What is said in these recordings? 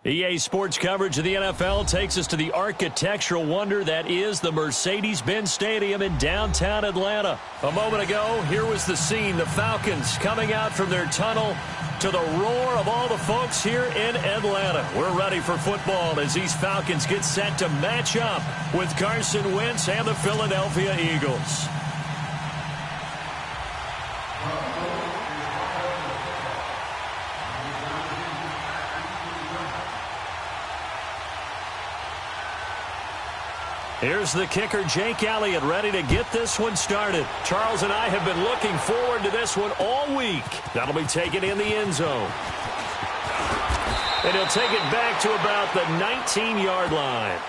EA Sports coverage of the NFL takes us to the architectural wonder that is the Mercedes-Benz Stadium in downtown Atlanta. A moment ago, here was the scene. The Falcons coming out from their tunnel to the roar of all the folks here in Atlanta. We're ready for football as these Falcons get set to match up with Carson Wentz and the Philadelphia Eagles. Here's the kicker, Jake Elliott, ready to get this one started. Charles and I have been looking forward to this one all week. That'll be taken in the end zone. And he'll take it back to about the 19-yard line.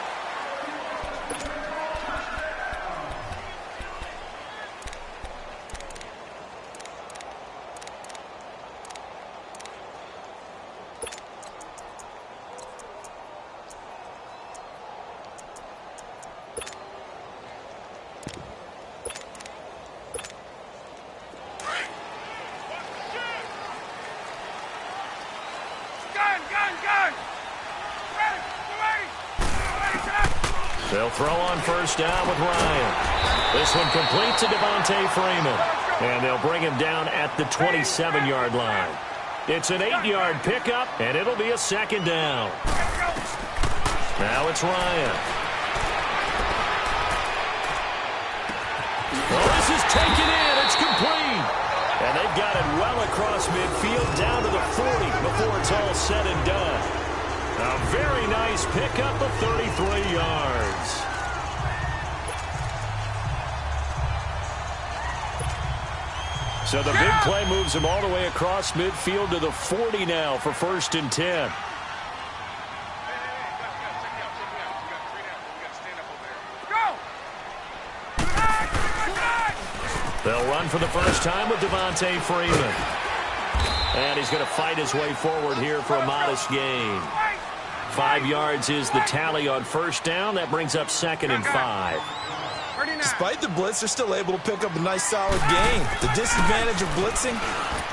They'll throw on first down with Ryan. This one complete to Devontae Freeman. And they'll bring him down at the 27-yard line. It's an 8-yard pickup, and it'll be a second down. Now it's Ryan. Well, this is taken in. It's complete. And they've got it well across midfield down to the 40 before it's all said and done. A very nice pickup of 33 yards. So the big play moves him all the way across midfield to the 40 now for 1st and 10. They'll run for the first time with Devontae Freeman. And he's going to fight his way forward here for a modest gain. 5 yards is the tally on first down. That brings up 2nd and 5. Despite the blitz, they're still able to pick up a nice solid gain. The disadvantage of blitzing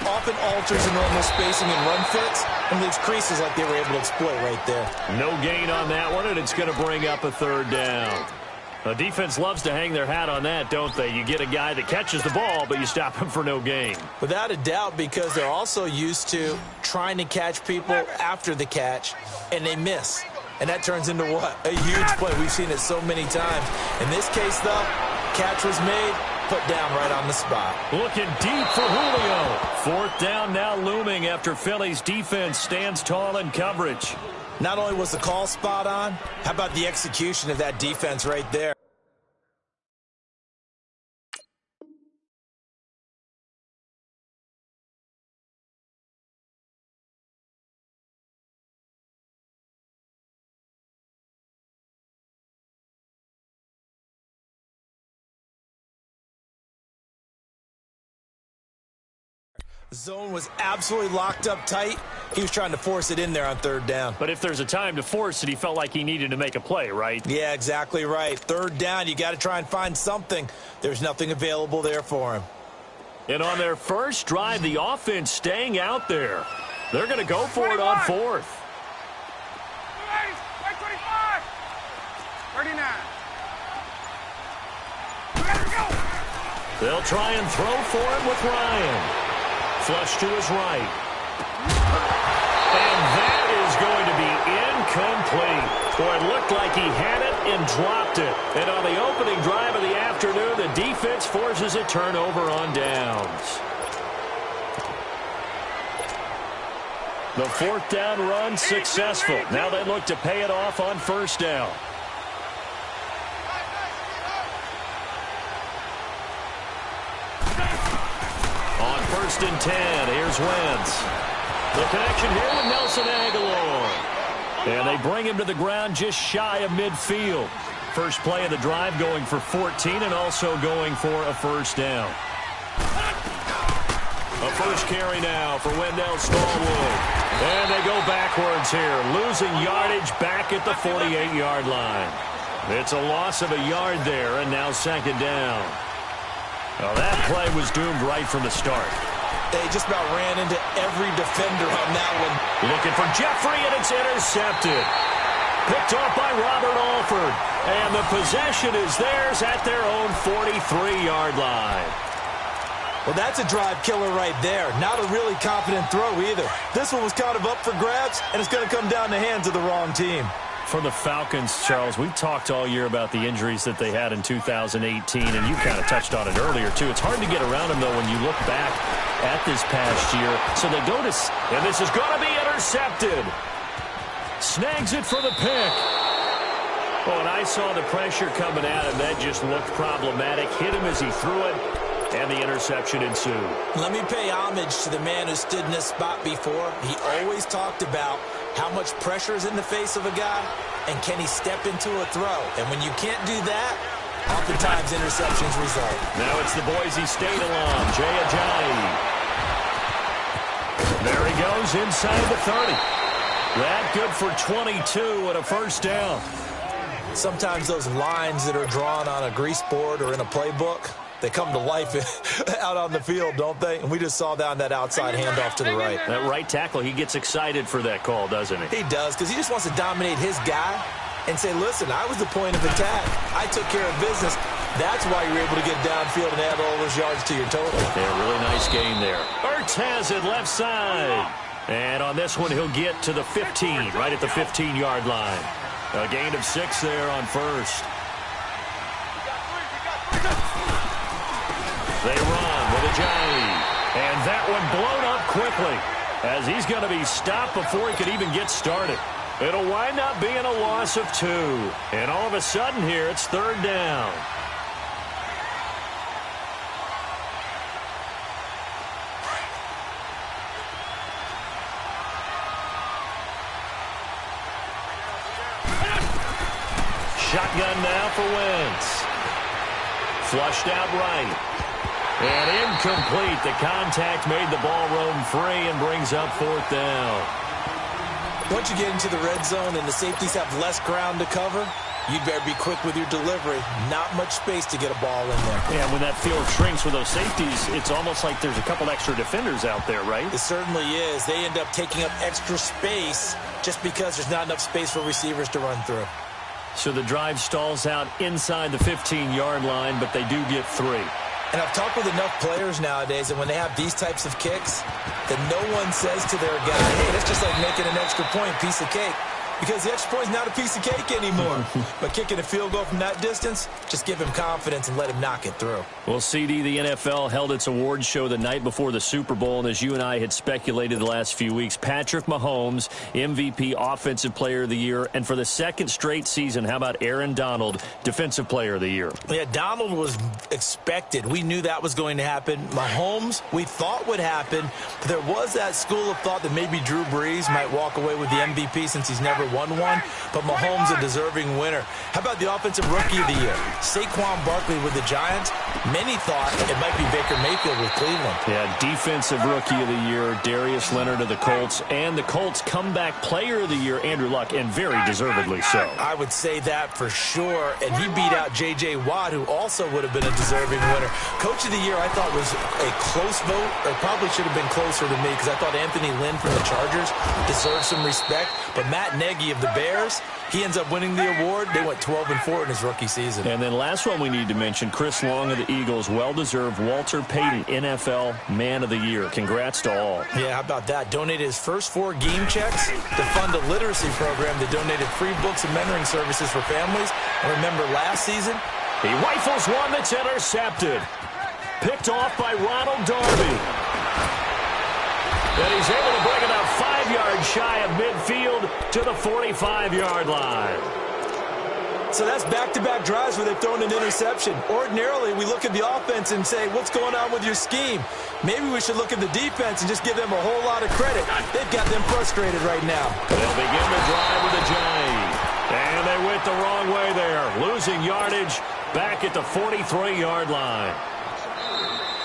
often alters the normal spacing and run fits and leaves creases like they were able to exploit right there. No gain on that one, and it's going to bring up a 3rd down. The defense loves to hang their hat on that, don't they? You get a guy that catches the ball, but you stop him for no gain. Without a doubt, because they're also used to trying to catch people after the catch, and they miss. And that turns into what? A huge play. We've seen it so many times. In this case, though, catch was made, put down right on the spot. Looking deep for Julio. 4th down now looming after Philly's defense stands tall in coverage. Not only was the call spot on, how about the execution of that defense right there? Zone was absolutely locked up tight. He was trying to force it in there on 3rd down. But if there's a time to force it, he felt like he needed to make a play, right? Yeah, exactly right. 3rd down, you got to try and find something. There's nothing available there for him. And on their first drive, the offense staying out there. They're going to go for it on 4th. 25, 39. They'll try and throw for it with Ryan. Flush to his right. And that is going to be incomplete. Boy, it looked like he had it and dropped it. And on the opening drive of the afternoon, the defense forces a turnover on downs. The 4th down run successful. Now they look to pay it off on 1st down. On 1st and 10, here's Wentz. The connection here with Nelson Aguilar. And they bring him to the ground just shy of midfield. First play of the drive going for 14 and also going for a 1st down. A first carry now for Wendell Smallwood. And they go backwards here, losing yardage back at the 48-yard line. It's a loss of a yard there, and now 2nd down. Well, that play was doomed right from the start. They just about ran into every defender on that one. Looking for Jeffrey, and it's intercepted. Picked off by Robert Alford. And the possession is theirs at their own 43-yard line. Well, that's a drive killer right there. Not a really confident throw either. This one was kind of up for grabs, and it's going to come down the hands of the wrong team. For the Falcons, Charles, we talked all year about the injuries that they had in 2018, and you kind of touched on it earlier, too. It's hard to get around them, though, when you look back at this past year. So they go to... And this is going to be intercepted. Snags it for the pick. Oh, and I saw the pressure coming at him. That just looked problematic. Hit him as he threw it, and the interception ensued. Let me pay homage to the man who stood in this spot before. He always talked about how much pressure is in the face of a guy, and can he step into a throw? And when you can't do that, oftentimes interceptions result. Now it's the Boise State alum, Jay Ajayi. There he goes inside the 30. That good for 22 and a first down. Sometimes those lines that are drawn on a grease board or in a playbook, they come to life out on the field, don't they? And we just saw that on that outside handoff to the right. That right tackle, he gets excited for that call, doesn't he? He does, because he just wants to dominate his guy and say, listen, I was the point of attack. I took care of business. That's why you're able to get downfield and add all those yards to your total. Yeah, really nice game there. Ertz has it left side. And on this one, he'll get to the 15, right at the 15-yard line. A gain of 6 there on first. They run with Ajayi. And that one blown up quickly as he's going to be stopped before he could even get started. It'll wind up being a loss of 2. And all of a sudden here, it's third down. Shotgun now for Wentz. Flushed out right. And incomplete. The contact made the ball roam free and brings up fourth down. Once you get into the red zone and the safeties have less ground to cover, you'd better be quick with your delivery. Not much space to get a ball in there. Yeah, when that field shrinks with those safeties, it's almost like there's a couple extra defenders out there, right? It certainly is. They end up taking up extra space just because there's not enough space for receivers to run through. So the drive stalls out inside the 15-yard line, but they do get 3. And I've talked with enough players nowadays, and when they have these types of kicks, that no one says to their guy, hey, that's just like making an extra point, piece of cake. Because the extra point is not a piece of cake anymore. But kicking a field goal from that distance, just give him confidence and let him knock it through. Well, CD, the NFL held its awards show the night before the Super Bowl, and as you and I had speculated the last few weeks, Patrick Mahomes, MVP, Offensive Player of the Year, and for the second straight season, how about Aaron Donald, Defensive Player of the Year? Yeah, Donald was expected. We knew that was going to happen. Mahomes, we thought would happen. There was that school of thought that maybe Drew Brees might walk away with the MVP since he's never won one, but Mahomes a deserving winner. How about the Offensive Rookie of the Year? Saquon Barkley with the Giants. Many thought it might be Baker Mayfield with Cleveland. Yeah, Defensive Rookie of the Year, Darius Leonard of the Colts, and the Colts Comeback Player of the Year, Andrew Luck, and very deservedly so. I would say that for sure, and he beat out J.J. Watt, who also would have been a deserving winner. Coach of the Year, I thought was a close vote, or probably should have been closer to me, because I thought Anthony Lynn from the Chargers deserved some respect, but Matt Nagy of the Bears, he ends up winning the award. They went 12-4 in his rookie season. And then last one we need to mention, Chris Long of the Eagles, well-deserved Walter Payton NFL Man of the Year. Congrats to all. Yeah, how about that? Donated his first 4 game checks to fund a literacy program that donated free books and mentoring services for families. And remember last season? He rifles one that's intercepted. Picked off by Ronald Darby. And he's able to bring it up 5 yards shy of midfield to the 45-yard line. So that's back-to-back drives where they've thrown an interception. Ordinarily, we look at the offense and say, what's going on with your scheme? Maybe we should look at the defense and just give them a whole lot of credit. They've got them frustrated right now. They'll begin the drive with Ajayi. And they went the wrong way there, losing yardage back at the 43-yard line.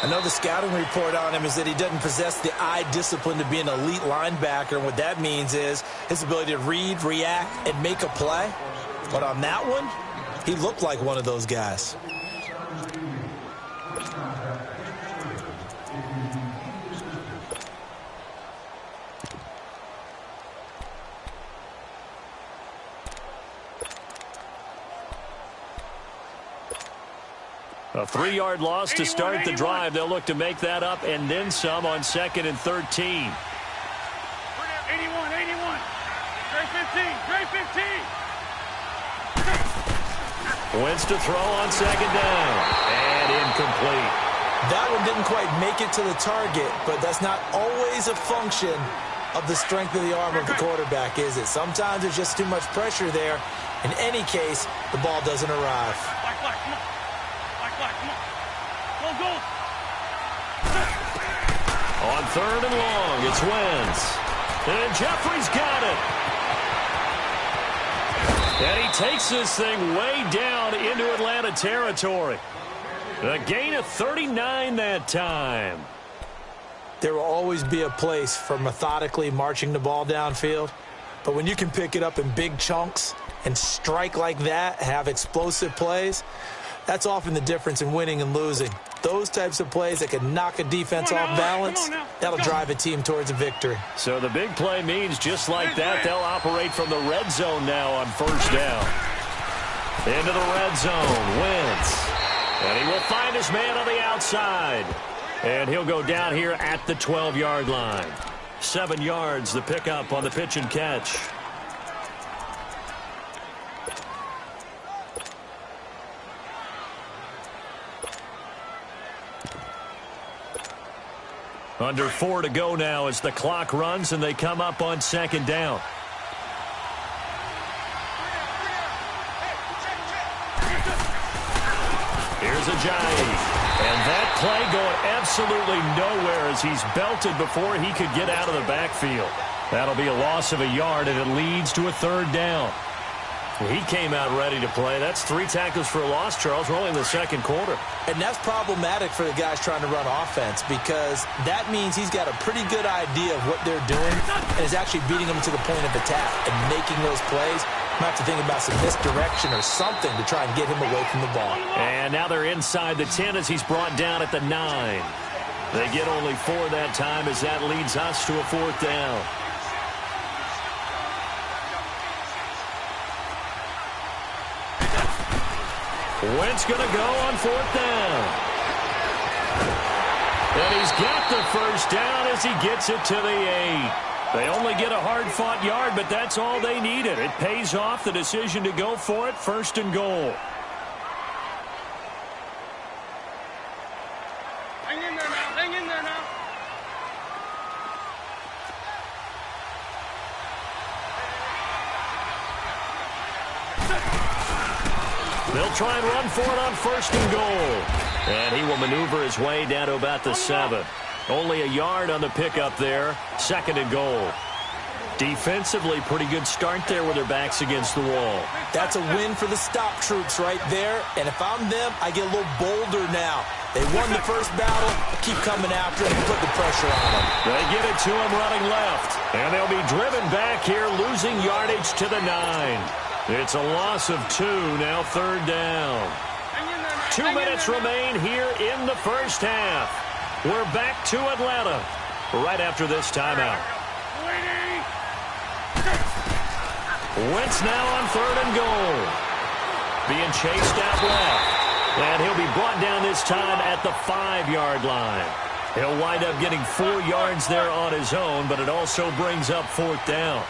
Another scouting report on him is that he doesn't possess the eye discipline to be an elite linebacker. And what that means is his ability to read, react, and make a play. But on that one, he looked like one of those guys. A 3-yard loss to start the drive. They'll look to make that up and then some on 2nd and 13. 81, 81. Trey 15, Trey 15. Wentz to throw on 2nd down. And incomplete. That one didn't quite make it to the target, but that's not always a function of the strength of the arm of the quarterback, is it? Sometimes there's just too much pressure there. In any case, the ball doesn't arrive. Black, come on. Black, come on. Go. On 3rd and long, it's Wentz. And Jeffrey's got it. And he takes this thing way down into Atlanta territory. A gain of 39 that time. There will always be a place for methodically marching the ball downfield. But when you can pick it up in big chunks and strike like that, have explosive plays, that's often the difference in winning and losing. Those types of plays that can knock a defense off balance, that'll drive a team towards a victory. So the big play means just like that, they'll operate from the red zone now on 1st down. Into the red zone, Wentz. And he will find his man on the outside. And he'll go down here at the 12-yard line. 7 yards, the pickup on the pitch and catch. Under 4 to go now as the clock runs and they come up on 2nd down. Here's Ajayi. And that play going absolutely nowhere as he's belted before he could get out of the backfield. That'll be a loss of a yard, and it leads to a 3rd down. He came out ready to play. That's 3 tackles for a loss, Charles. We're only in the 2nd quarter. And that's problematic for the guys trying to run offense because that means he's got a pretty good idea of what they're doing and is actually beating them to the point of attack and making those plays. Might have to think about some misdirection or something to try and get him away from the ball. And now they're inside the 10 as he's brought down at the 9. They get only 4 that time as that leads us to a 4th down. Wentz going to go on 4th down. And he's got the 1st down as he gets it to the 8. They only get a hard-fought yard, but that's all they needed. It pays off the decision to go for it, 1st and goal. Hang in there now. Hang in there now. They'll try and run for it on 1st and goal. And he will maneuver his way down to about the 7. Only a yard on the pickup there. 2nd and goal. Defensively, pretty good start there with their backs against the wall. That's a win for the stop troops right there. And if I'm them, I get a little bolder now. They won the first battle. Keep coming after him and put the pressure on them. They get it to him running left. And they'll be driven back here, losing yardage to the 9. It's a loss of 2, now 3rd down. 2 minutes remain here in the first half. We're back to Atlanta right after this timeout. Wentz now on 3rd and goal. Being chased out left. And he'll be brought down this time at the 5-yard line. He'll wind up getting 4 yards there on his own, but it also brings up 4th down.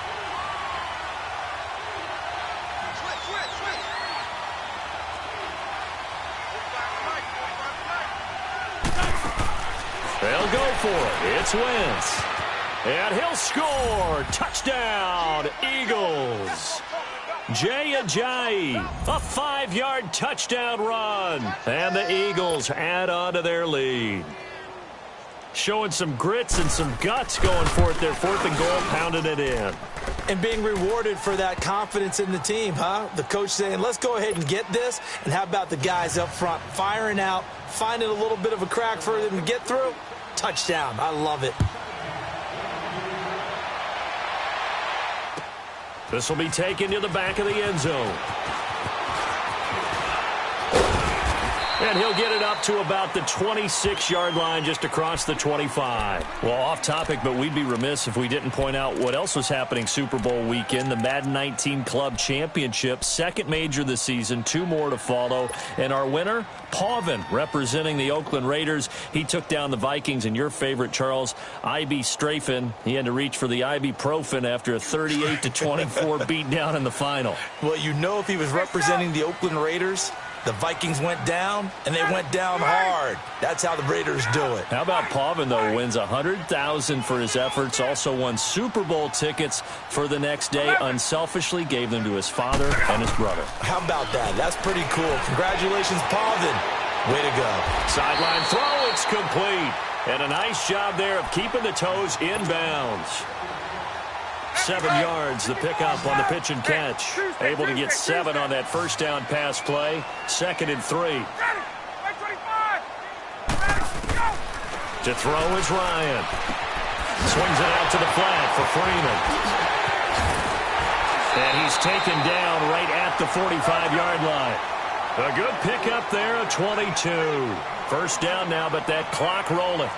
They'll go for it. It's Wentz. And he'll score. Touchdown, Eagles. Jay Ajayi, a 5-yard touchdown run. And the Eagles add on to their lead. Showing some grits and some guts going for it. Their 4th and goal, pounding it in. And being rewarded for that confidence in the team, huh? The coach saying, let's go ahead and get this. And how about the guys up front firing out, finding a little bit of a crack for them to get through? Touchdown. I love it. This will be taken to the back of the end zone. And he'll get it up to about the 26-yard line, just across the 25. Well, off topic, but we'd be remiss if we didn't point out what else was happening Super Bowl weekend. The Madden 19 Club Championship, second major this season, 2 more to follow. And our winner, Pavin, representing the Oakland Raiders. He took down the Vikings, and your favorite, Charles, IB Strafen. He had to reach for the ibuprofen after a 38-24 beatdown in the final. Well, you know, if he was representing the Oakland Raiders, the Vikings went down, and they went down hard. That's how the Raiders do it. How about Pavin, though? Wins $100,000 for his efforts. Also won Super Bowl tickets for the next day. Unselfishly gave them to his father and his brother. How about that? That's pretty cool. Congratulations, Pavin. Way to go. Sideline throw. It's complete. And a nice job there of keeping the toes in bounds. 7 yards, the pickup on the pitch and catch. Able to get 7 on that first down pass play. 2nd and 3. To throw is Ryan. Swings it out to the flat for Freeman. And he's taken down right at the 45-yard line. A good pickup there, a 22. First down now, but that clock rolling.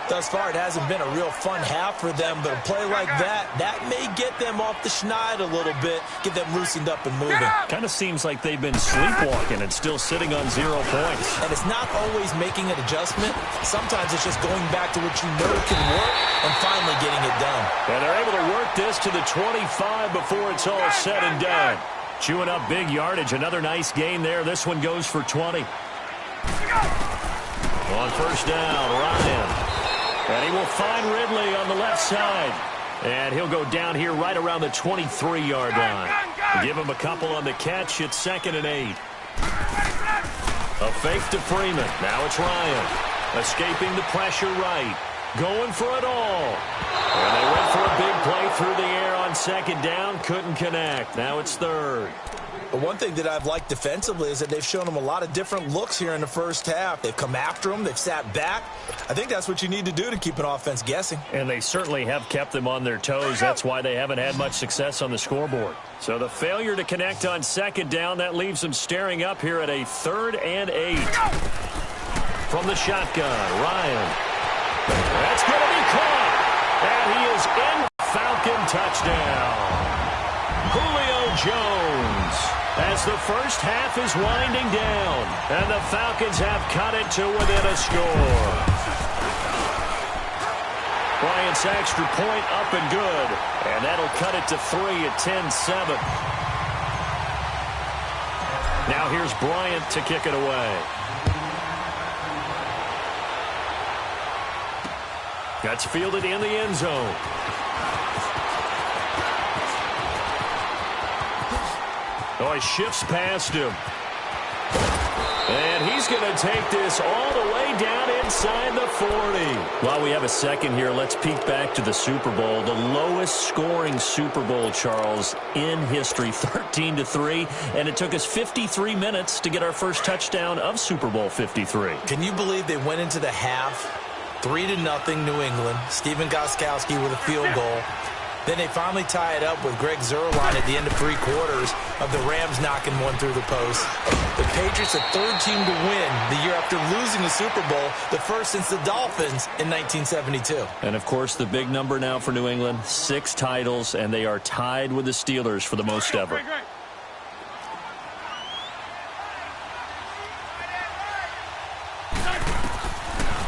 Thus far, it hasn't been a real fun half for them, but a play like that may get them off the schneid a little bit, get them loosened up and moving. Kind of seems like they've been sleepwalking and still sitting on 0 points. And it's not always making an adjustment. Sometimes it's just going back to what you know can work and finally getting it done. And they're able to work this to the 25 before it's all said and done. Chewing up big yardage. Another nice gain there. This one goes for 20. On first down, Ryan. And he will find Ridley on the left side. And he'll go down here right around the 23-yard line. Give him a couple on the catch. It's 2nd and 8. A fake to Freeman. Now it's Ryan. Escaping the pressure right. Going for it all. And they went for a big play through the air on 2nd down. Couldn't connect. Now it's 3rd. But one thing that I've liked defensively is that they've shown them a lot of different looks here in the first half. They've come after them. They've sat back. I think that's what you need to do to keep an offense guessing. And they certainly have kept them on their toes. That's why they haven't had much success on the scoreboard. So the failure to connect on 2nd down, that leaves them staring up here at a 3rd and 8. From the shotgun, Ryan. That's going to be caught. And he is in. Falcon touchdown. Julio Jones. As the first half is winding down, and the Falcons have cut it to within a score. Bryant's extra point up and good, and that'll cut it to 3 at 10-7. Now here's Bryant to kick it away. That's fielded in the end zone. Oh, he shifts past him. And he's going to take this all the way down inside the 40. While we have a second here, let's peek back to the Super Bowl. The lowest scoring Super Bowl, Charles, in history, 13-3. And it took us 53 minutes to get our first touchdown of Super Bowl 53. Can you believe they went into the half 3-0 New England? Stephen Gostkowski with a field goal. Then they finally tie it up with Greg Zuerlein at the end of 3 quarters of the Rams knocking one through the post. The Patriots, the 3rd team to win the year after losing the Super Bowl, the first since the Dolphins in 1972. And, of course, the big number now for New England, 6 titles, and they are tied with the Steelers for the most ever.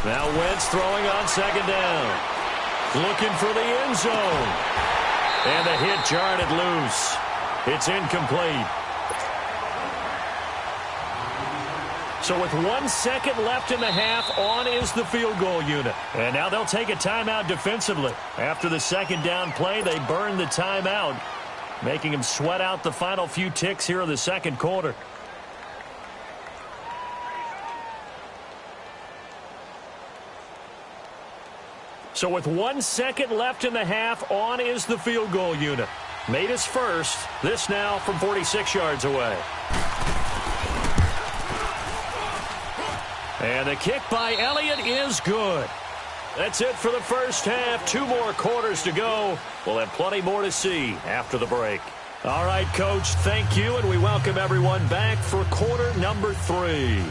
Now Wentz throwing on 2nd down. Looking for the end zone. And the hit jarred it loose. It's incomplete. So with 1 second left in the half, on is the field goal unit. And now they'll take a timeout defensively. After the 2nd down play, they burn the timeout, making them sweat out the final few ticks here in the 2nd quarter. So with 1 second left in the half, on is the field goal unit. Made his first. This now from 46 yards away. And the kick by Elliott is good. That's it for the first half. 2 more quarters to go. We'll have plenty more to see after the break. All right, Coach, thank you, and we welcome everyone back for quarter number 3.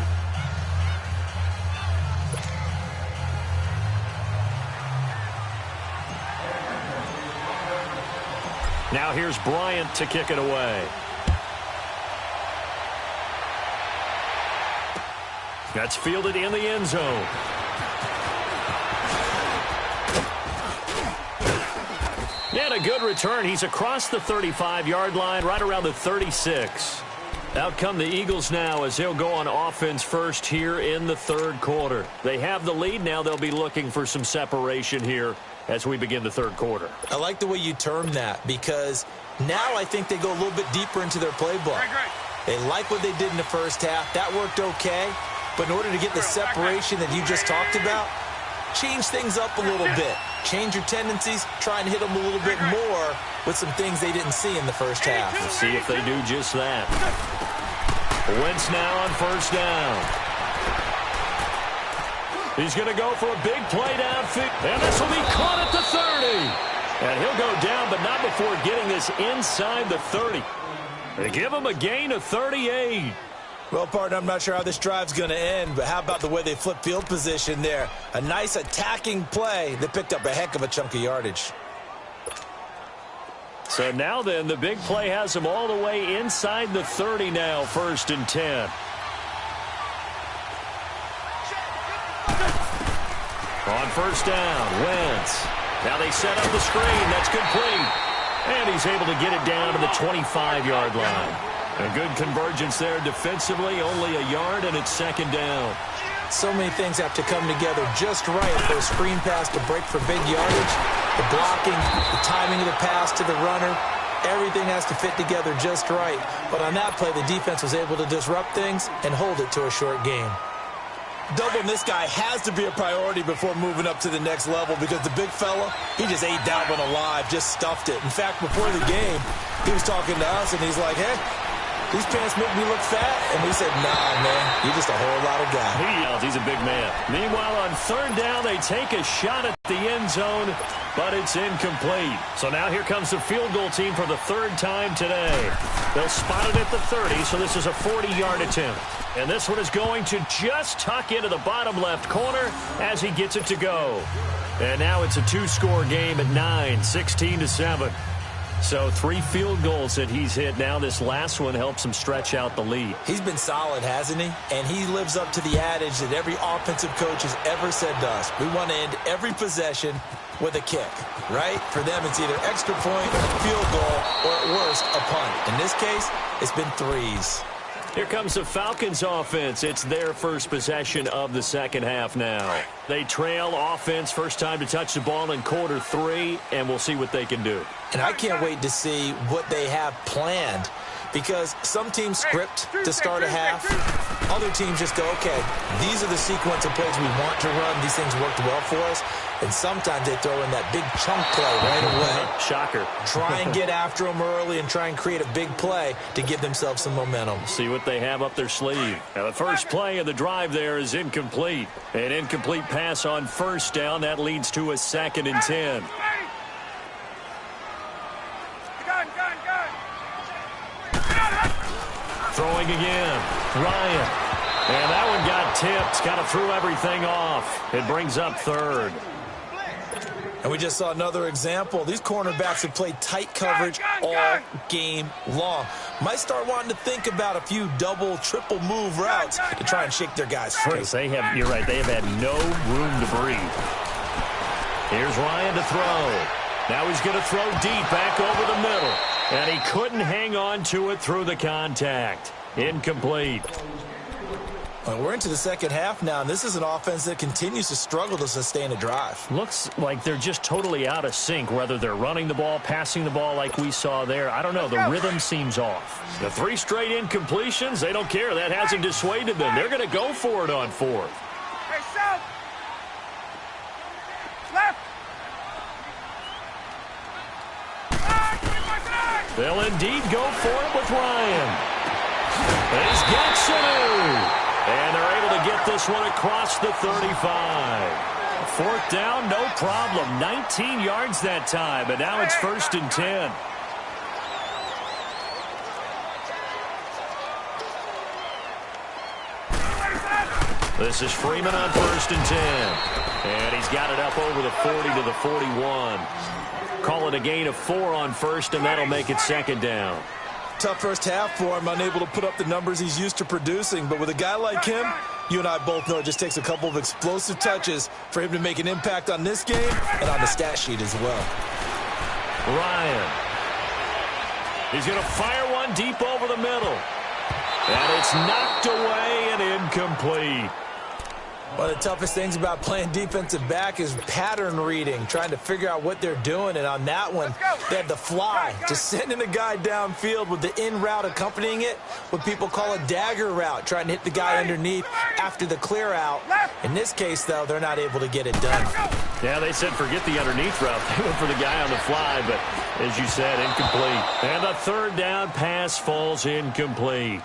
Now here's Bryant to kick it away. That's fielded in the end zone. And a good return. He's across the 35-yard line, right around the 36. Out come the Eagles now as they'll go on offense first here in the third quarter. They have the lead. Now they'll be looking for some separation here as we begin the third quarter. I like the way you term that because now I think they go a little bit deeper into their playbook. They like what they did in the first half. That worked okay. But in order to get the separation that you just talked about, change things up a little bit. Change your tendencies. Try and hit them a little bit more with some things they didn't see in the first half. Let's see if they do just that. Wentz now on first down. He's going to go for a big play downfield. And this will be caught at the 30. And he'll go down, but not before getting this inside the 30. They give him a gain of 38. Well, partner, I'm not sure how this drive's going to end, but how about the way they flip field position there? A nice attacking play that picked up a heck of a chunk of yardage. So now then, the big play has them all the way inside the 30 now, 1st and 10. On first down, Wentz. Now they set up the screen. That's complete. And he's able to get it down to the 25-yard line. A good convergence there defensively, only a yard, and it's 2nd down. So many things have to come together just right for a screen pass to break for big yardage. The blocking, the timing of the pass to the runner, everything has to fit together just right. But on that play, the defense was able to disrupt things and hold it to a short game. Doubling this guy has to be a priority before moving up to the next level because the big fella, he just ate that one alive, just stuffed it. In fact, before the game, he was talking to us, and he's like, hey, these pants make me look fat. And we said, nah, man, you're just a whole lot of guy. He yells, he's a big man. Meanwhile, on 3rd down, they take a shot at the end zone, but it's incomplete. So now here comes the field goal team for the 3rd time today. They'll spot it at the 30, so this is a 40-yard attempt. And this one is going to just tuck into the bottom left corner as he gets it to go. And now it's a 2-score game at 9, 16-7. So 3 field goals that he's hit now. This last one helps him stretch out the lead. He's been solid, hasn't he? And he lives up to the adage that every offensive coach has ever said to us. We want to end every possession with a kick, right? For them, it's either extra point, field goal, or at worst, a punt. In this case, it's been 3s. Here comes the Falcons offense. It's their first possession of the second half now. They trail offense, first time to touch the ball in quarter 3, and we'll see what they can do. And I can't wait to see what they have planned because some teams script to start a half. Other teams just go, okay, these are the sequence of plays we want to run. These things worked well for us. And sometimes they throw in that big chunk play right away. Shocker. Try and get after them early and try and create a big play to give themselves some momentum. See what they have up their sleeve. Now the first play of the drive there is incomplete. An incomplete pass on first down. That leads to a 2nd and 10. Throwing again. Ryan. And that one got tipped. Kind of threw everything off. It brings up 3rd. And we just saw another example. These cornerbacks have played tight coverage all game long. Might start wanting to think about a few double, triple move routes to try and shake their guys free. They have, you're right, they have had no room to breathe. Here's Ryan to throw. Now he's going to throw deep back over the middle. And he couldn't hang on to it through the contact. Incomplete. Well, we're into the second half now, and this is an offense that continues to struggle to sustain a drive. Looks like they're just totally out of sync, whether they're running the ball, passing the ball like we saw there. I don't know. The rhythm seems off. The 3 straight incompletions, they don't care. That hasn't dissuaded them. They're going to go for it on 4th. Hey, south. Left. They'll indeed go for it with Ryan. He's got Sanu. And they're able to get this one across the 35. 4th down, no problem. 19 yards that time, and now it's 1st and 10. This is Freeman on 1st and 10. And he's got it up over the 40 to the 41. Call it a gain of 4 on first, and that'll make it second down. Tough first half for him, unable to put up the numbers he's used to producing. But with a guy like him, you and I both know it just takes a couple of explosive touches for him to make an impact on this game and on the stat sheet as well. Ryan. He's going to fire one deep over the middle. And it's knocked away and incomplete. One of the toughest things about playing defensive back is pattern reading, trying to figure out what they're doing. And on that one, they had the fly, just sending a guy downfield with the in route accompanying it, what people call a dagger route, trying to hit the guy underneath after the clear out. In this case, though, they're not able to get it done. Yeah, they said forget the underneath route. They went for the guy on the fly, but as you said, incomplete. And the third down pass falls incomplete.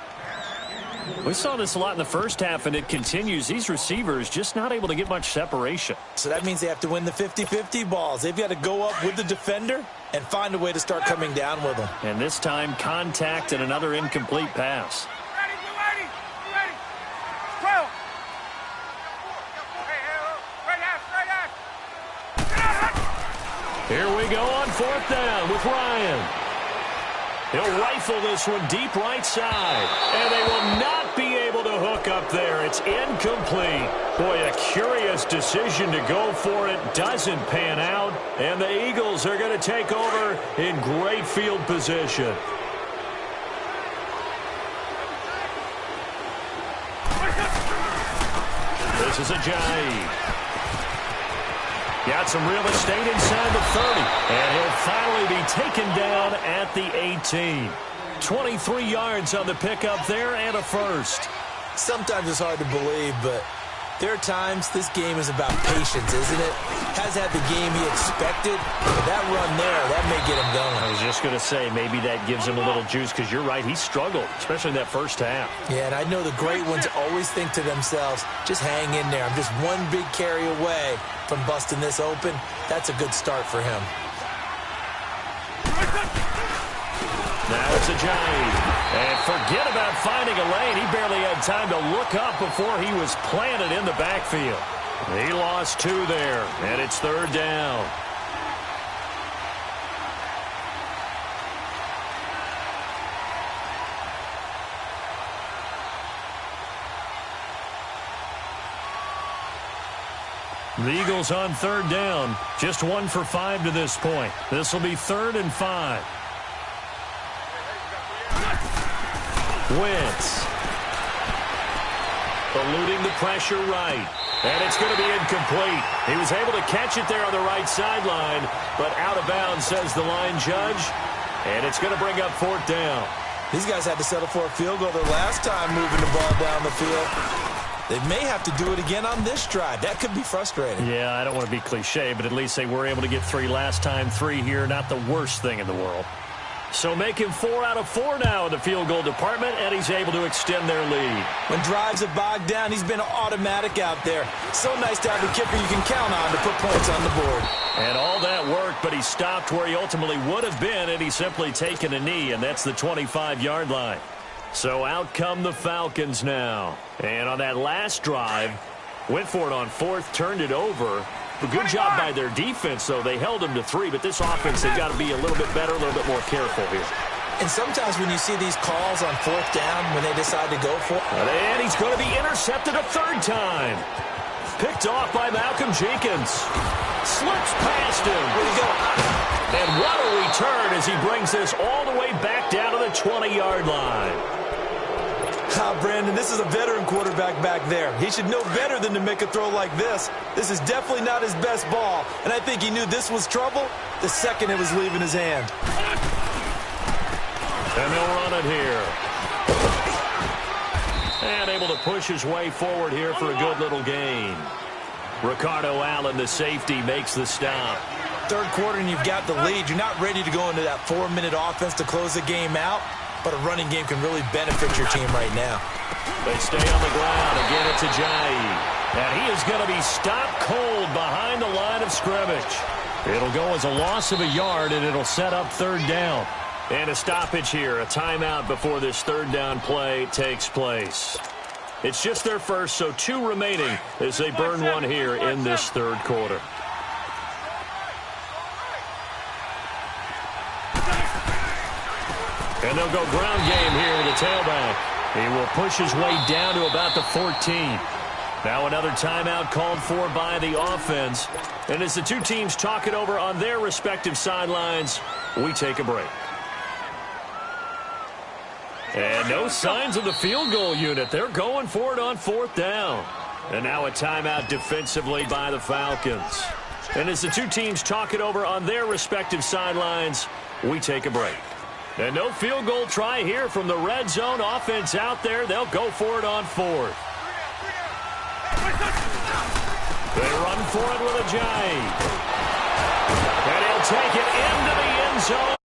We saw this a lot in the first half, and it continues. These receivers just not able to get much separation. So that means they have to win the 50-50 balls. They've got to go up with the defender and find a way to start coming down with them. And this time, contact and another incomplete pass. Here we go on fourth down with Ryan. He'll rifle this one deep right side. And they will not be able to hook up there. It's incomplete. Boy, a curious decision to go for it. Doesn't pan out. And the Eagles are going to take over in great field position. This is Ajayi. Got some real estate inside the 30. And he'll finally be taken down at the 18. 23 yards on the pickup there and a first. Sometimes it's hard to believe, but there are times this game is about patience, isn't it? Has had the game he expected, but that run there, that may get him going. I was just going to say, maybe that gives him a little juice, because you're right, he struggled, especially in that first half. Yeah, and I know the great ones always think to themselves, just hang in there. I'm just one big carry away from busting this open. That's a good start for him. Now it's Ajayi. And forget about finding a lane. He barely had time to look up before he was planted in the backfield. He lost 2 there, and it's third down. The Eagles on third down. Just 1 for 5 to this point. This will be 3rd and 5. Wentz. Eluding the pressure right. And it's going to be incomplete. He was able to catch it there on the right sideline, but out of bounds, says the line judge. And it's going to bring up 4th down. These guys had to settle for a field goal their last time moving the ball down the field. They may have to do it again on this drive. That could be frustrating. Yeah, I don't want to be cliche, but at least they were able to get 3 last time. 3 here, not the worst thing in the world. So make him 4 out of 4 now in the field goal department, and he's able to extend their lead. When drives are bogged down, he's been automatic out there. So nice to have a kicker you can count on to put points on the board. And all that work, but he stopped where he ultimately would have been, and he's simply taken a knee, and that's the 25-yard line. So out come the Falcons now. And on that last drive, went for it on 4th, turned it over. A good job by their defense, though. They held him to 3, but this offense, they've got to be a little bit better, a little bit more careful here. And sometimes when you see these calls on 4th down, when they decide to go for it. And he's going to be intercepted a 3rd time. Picked off by Malcolm Jenkins. Slips past him. Where you go? And what a return as he brings this all the way back down to the 20-yard line. Brandon, this is a veteran quarterback back there. He should know better than to make a throw like this. This is definitely not his best ball, and I think he knew this was trouble the second it was leaving his hand. And they'll run it here. And able to push his way forward here for a good little gain. Ricardo Allen, the safety, makes the stop. 3rd quarter and you've got the lead. You're not ready to go into that 4-minute offense to close the game out. But a running game can really benefit your team right now. They stay on the ground. Again, it's Ajayi. And he is going to be stopped cold behind the line of scrimmage. It'll go as a loss of a yard, and it'll set up 3rd down. And a stoppage here, a timeout before this 3rd down play takes place. It's just their first, so 2 remaining as they burn 1 here in this 3rd quarter. And they'll go ground game here with the tailback. He will push his way down to about the 14. Now another timeout called for by the offense. And as the two teams talk it over on their respective sidelines, we take a break. And no signs of the field goal unit. They're going for it on 4th down. And now a timeout defensively by the Falcons. And as the two teams talk it over on their respective sidelines, we take a break. And no field goal try here from the red zone offense out there. They'll go for it on 4th. They run for it with a J. And he'll take it into the end zone.